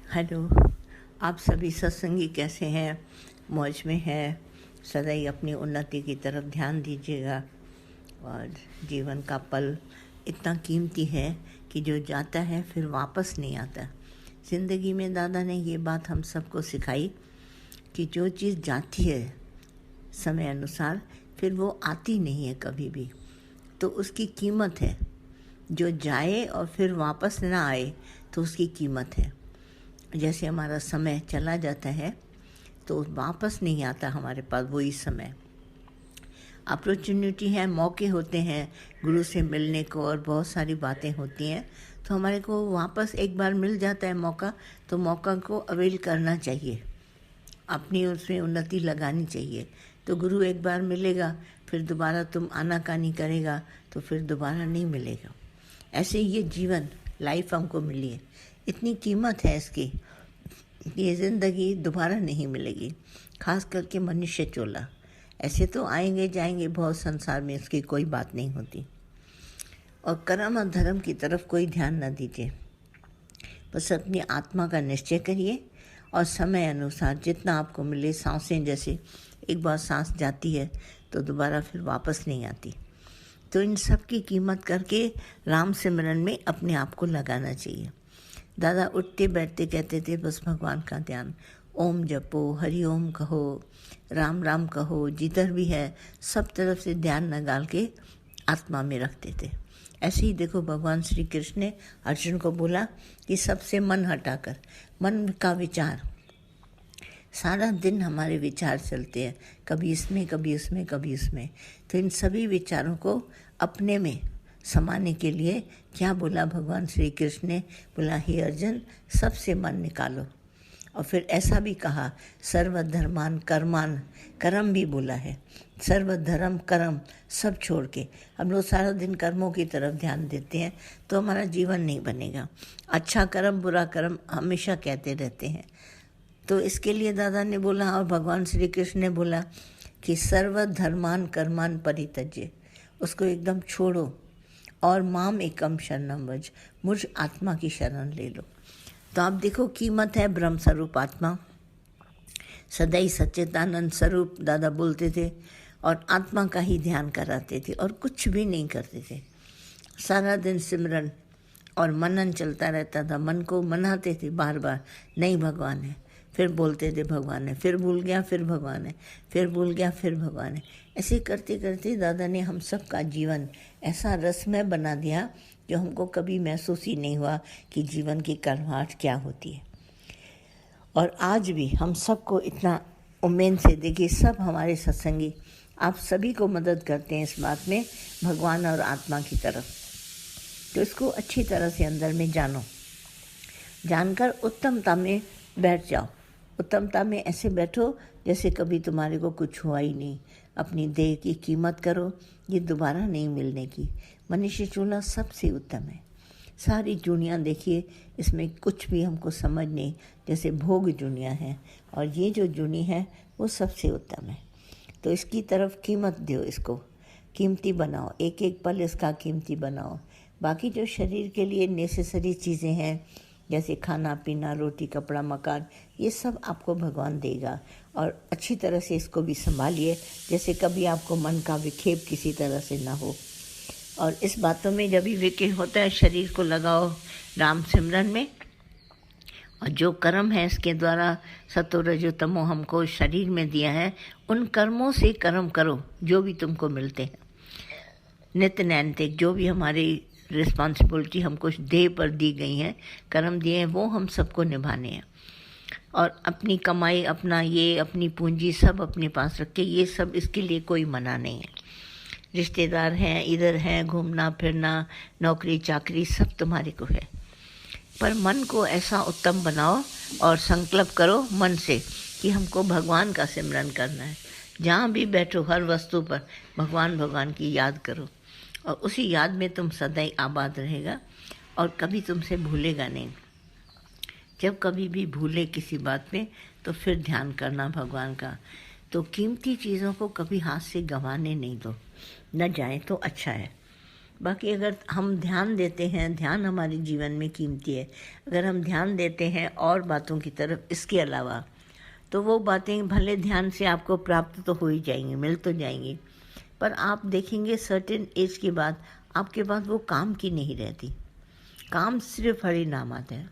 Hello. आप सभी सत्संगी कैसे हैं? मौज में हैं? सदैव अपनी उन्नति की तरफ ध्यान दीजिएगा। और जीवन का पल इतना कीमती है कि जो जाता है फिर वापस नहीं आता। ज़िंदगी में दादा ने ये बात हम सबको सिखाई कि जो चीज़ जाती है समय अनुसार फिर वो आती नहीं है कभी भी, तो उसकी कीमत है। जो जाए और फिर वापस ना आए तो उसकी कीमत है। जैसे हमारा समय चला जाता है तो वापस नहीं आता हमारे पास वही समय। अपॉर्चुनिटी है, मौके होते हैं गुरु से मिलने को और बहुत सारी बातें होती हैं, तो हमारे को वापस एक बार मिल जाता है मौका, तो मौका को अवेल करना चाहिए, अपनी उसमें उन्नति लगानी चाहिए। तो गुरु एक बार मिलेगा, फिर दोबारा तुम आनाकानी करेगा तो फिर दोबारा नहीं मिलेगा। ऐसे ये जीवन लाइफ हमको मिली है, इतनी कीमत है इसकी, ये ज़िंदगी दोबारा नहीं मिलेगी। खास करके मनुष्य चोला, ऐसे तो आएंगे जाएंगे बहुत संसार में, इसकी कोई बात नहीं होती। और कर्म और धर्म की तरफ कोई ध्यान न दीजिए, बस अपनी आत्मा का निश्चय करिए और समय अनुसार जितना आपको मिले। सांसें जैसे एक बार सांस जाती है तो दोबारा फिर वापस नहीं आती, तो इन सब की कीमत करके राम सिमरन में अपने आप को लगाना चाहिए। दादा उठते बैठते कहते थे बस भगवान का ध्यान, ओम जपो, हरि ओम कहो, राम राम कहो, जिधर भी है सब तरफ से ध्यान निकाल के आत्मा में रखते थे। ऐसे ही देखो भगवान श्री कृष्ण ने अर्जुन को बोला कि सबसे मन हटाकर, मन का विचार, सारा दिन हमारे विचार चलते हैं, कभी इसमें कभी उसमें कभी उसमें, तो इन सभी विचारों को अपने में समाने के लिए क्या बोला भगवान श्री कृष्ण ने? बोला हे अर्जुन, सबसे मन निकालो। और फिर ऐसा भी कहा सर्वधर्मान कर्मान, कर्म भी बोला है, सर्वधर्म कर्म सब छोड़ के। हम लोग सारा दिन कर्मों की तरफ ध्यान देते हैं तो हमारा जीवन नहीं बनेगा। अच्छा कर्म बुरा कर्म हमेशा कहते रहते हैं, तो इसके लिए दादा ने बोला और भगवान श्री कृष्ण ने बोला कि सर्वधर्मान कर्मान परित्यज्य, उसको एकदम छोड़ो और माम एकम शरणम व्रज, मुझ आत्मा की शरण ले लो। तो आप देखो कीमत है ब्रह्म स्वरूप आत्मा, सदैव सच्चिदानंद स्वरूप दादा बोलते थे और आत्मा का ही ध्यान कराते थे और कुछ भी नहीं करते थे। सारा दिन सिमरन और मनन चलता रहता था, मन को मनाते थे बार बार, नहीं भगवान है, फिर बोलते थे भगवान है, फिर भूल गया फिर भगवान है, फिर भूल गया फिर भगवान है। ऐसे करते करते दादा ने हम सब का जीवन ऐसा रसमय बना दिया जो हमको कभी महसूस ही नहीं हुआ कि जीवन की कड़वाहट क्या होती है। और आज भी हम सबको इतना उम्मीद से देखिए, सब हमारे सत्संगी आप सभी को मदद करते हैं इस बात में, भगवान और आत्मा की तरफ। तो इसको अच्छी तरह से अंदर में जानो, जानकर उत्तमता में बैठ जाओ। उत्तमता में ऐसे बैठो जैसे कभी तुम्हारे को कुछ हुआ ही नहीं। अपनी देह की कीमत करो, ये दोबारा नहीं मिलने की। मनुष्य चूल्हा सबसे उत्तम है। सारी दुनिया देखिए, इसमें कुछ भी हमको समझ नहीं, जैसे भोग दुनिया है, और ये जो दुनिया है वो सबसे उत्तम है। तो इसकी तरफ कीमत दो, इसको कीमती बनाओ, एक एक पल इसका कीमती बनाओ। बाकी जो शरीर के लिए नेसेसरी चीज़ें हैं जैसे खाना पीना, रोटी कपड़ा मकान, ये सब आपको भगवान देगा, और अच्छी तरह से इसको भी संभालिए जैसे कभी आपको मन का विक्षेप किसी तरह से ना हो। और इस बातों में जब भी विक्षेप होता है, शरीर को लगाओ राम सिमरन में, और जो कर्म है इसके द्वारा सतो रजो तमो हमको शरीर में दिया है, उन कर्मों से कर्म करो जो भी तुमको मिलते हैं। नित्य नैतिक जो भी हमारी रिस्पॉन्सिबिलिटी हमको देह पर दी गई हैं, कर्म दिए हैं, वो हम सबको निभाने हैं। और अपनी कमाई, अपना ये अपनी पूंजी सब अपने पास रख के, ये सब इसके लिए कोई मना नहीं है। रिश्तेदार हैं, इधर हैं, घूमना फिरना, नौकरी चाकरी सब तुम्हारे को है, पर मन को ऐसा उत्तम बनाओ और संकल्प करो मन से कि हमको भगवान का सिमरन करना है। जहाँ भी बैठो हर वस्तु पर भगवान भगवान की याद करो, और उसी याद में तुम सदैव आबाद रहेगा और कभी तुमसे भूलेगा नहीं। जब कभी भी भूले किसी बात में तो फिर ध्यान करना भगवान का। तो कीमती चीज़ों को कभी हाथ से गंवाने नहीं दो, न जाए तो अच्छा है। बाकी अगर हम ध्यान देते हैं, ध्यान हमारे जीवन में कीमती है, अगर हम ध्यान देते हैं और बातों की तरफ इसके अलावा, तो वो बातें भले ध्यान से आपको प्राप्त तो हो ही जाएंगी, मिल तो जाएंगी, पर आप देखेंगे सर्टेन एज के बाद आपके पास वो काम की नहीं रहती। काम सिर्फ हरि नाम आता है।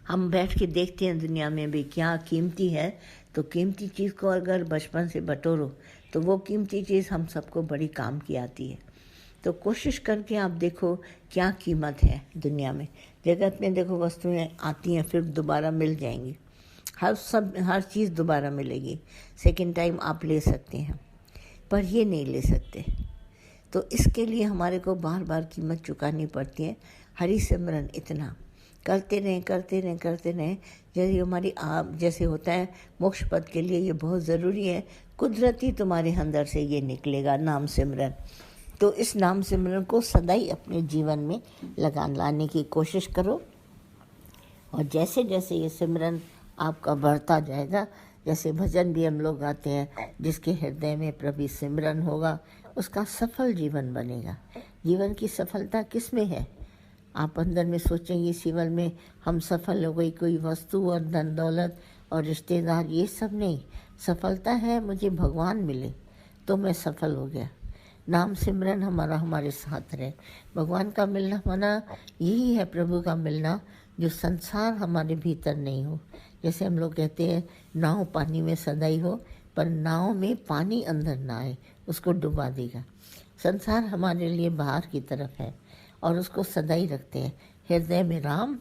हम बैठ के देखते हैं दुनिया में भी क्या कीमती है, तो कीमती चीज़ को अगर बचपन से बटोरो तो वो कीमती चीज़ हम सबको बड़ी काम की आती है। तो कोशिश करके आप देखो क्या कीमत है दुनिया में। जगत में देखो वस्तुएं आती हैं फिर दोबारा मिल जाएंगी, हर चीज़ दोबारा मिलेगी, सेकंड टाइम आप ले सकते हैं, पर ये नहीं ले सकते। तो इसके लिए हमारे को बार बार कीमत चुकानी पड़ती है। हरि सिमरन इतना करते रहें। जैसे हमारी आप जैसे होता है मोक्ष पद के लिए ये बहुत ज़रूरी है, कुदरती तुम्हारे अंदर से ये निकलेगा नाम सिमरन। तो इस नाम सिमरन को सदाई अपने जीवन में लाने की कोशिश करो, और जैसे जैसे ये सिमरन आपका बढ़ता जाएगा, जैसे भजन भी हम लोग गाते हैं, जिसके हृदय में प्रभु सिमरन होगा उसका सफल जीवन बनेगा। जीवन की सफलता किस में है? आप अंदर में सोचेंगे इस जीवन में हम सफल हो गई, कोई वस्तु और धन दौलत और रिश्तेदार, ये सब नहीं। सफलता है मुझे भगवान मिले तो मैं सफल हो गया। नाम सिमरन हमारे साथ रहे। भगवान का मिलना माना यही है, प्रभु का मिलना, जो संसार हमारे भीतर नहीं हो। जैसे हम लोग कहते हैं नाव पानी में सदाई हो, पर नाव में पानी अंदर ना आए, उसको डुबा देगा। संसार हमारे लिए बाहर की तरफ है और उसको सदाई रखते हैं हृदय में राम,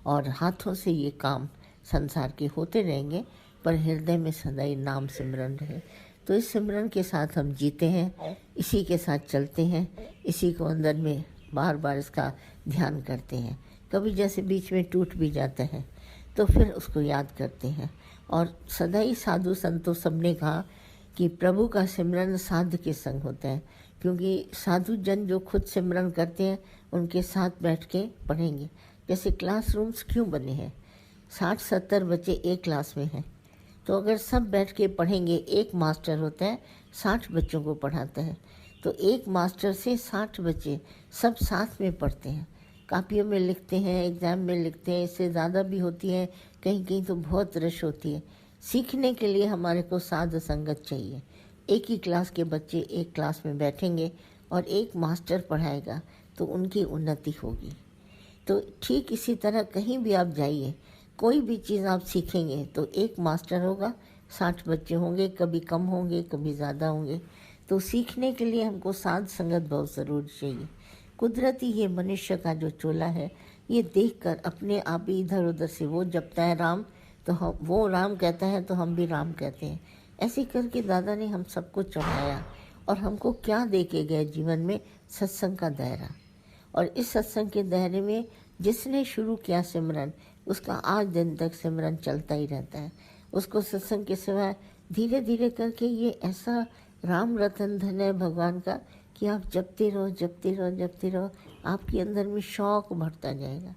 और हाथों से ये काम संसार के होते रहेंगे, पर हृदय में सदाई नाम सिमरन रहे। तो इस सिमरन के साथ हम जीते हैं, इसी के साथ चलते हैं, इसी को अंदर में बार बार इसका ध्यान करते हैं। कभी जैसे बीच में टूट भी जाता है तो फिर उसको याद करते हैं। और सदाई साधु संतों सबने कहा कि प्रभु का सिमरन साध के संग होता है, क्योंकि साधु जन जो खुद सिमरन करते हैं उनके साथ बैठ के पढ़ेंगे। जैसे क्लासरूम्स क्यों बने हैं, 60-70 बच्चे एक क्लास में हैं, तो अगर सब बैठ के पढ़ेंगे, एक मास्टर होता है 60 बच्चों को पढ़ाता है, तो एक मास्टर से 60 बच्चे सब साथ में पढ़ते हैं, कापियों में लिखते हैं, एग्ज़ाम में लिखते हैं। इससे ज़्यादा भी होती है, कहीं कहीं तो बहुत रश होती है। सीखने के लिए हमारे को साध संगत चाहिए। एक ही क्लास के बच्चे एक क्लास में बैठेंगे और एक मास्टर पढ़ाएगा तो उनकी उन्नति होगी। तो ठीक इसी तरह कहीं भी आप जाइए, कोई भी चीज़ आप सीखेंगे तो एक मास्टर होगा, 60 बच्चे होंगे, कभी कम होंगे कभी ज़्यादा होंगे। तो सीखने के लिए हमको साध संगत बहुत ज़रूर चाहिए। कुदरती ये मनुष्य का जो चोला है, ये देखकर अपने आप ही इधर उधर से वो जपता है राम, तो हम वो राम कहता है तो हम भी राम कहते हैं। ऐसे करके दादा ने हम सबको चढ़ाया, और हमको क्या दे के गए जीवन में? सत्संग का दायरा। और इस सत्संग के दायरे में जिसने शुरू किया सिमरन, उसका आज दिन तक सिमरन चलता ही रहता है। उसको सत्संग के सिवाय धीरे धीरे करके ये ऐसा राम रतन धन है भगवान का कि आप जपते रहो, आपके अंदर में शौक बढ़ता जाएगा।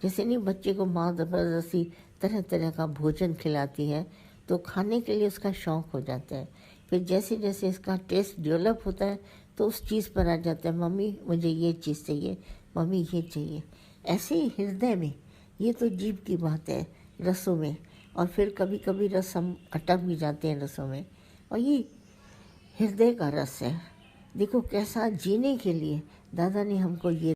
जैसे नहीं बच्चे को माँ ज़बरदस्ती तरह तरह का भोजन खिलाती है तो खाने के लिए उसका शौक हो जाता है। फिर जैसे जैसे इसका टेस्ट डेवलप होता है तो उस चीज़ पर आ जाता है, मम्मी मुझे ये चीज़ चाहिए, मम्मी ये चाहिए। ऐसे ही हृदय में, ये तो जीव की बात है, रसों में, और फिर कभी कभी रस हम अटक भी जाते हैं रसों में, और ये हृदय का रस है। देखो कैसा जीने के लिए दादा ने हमको ये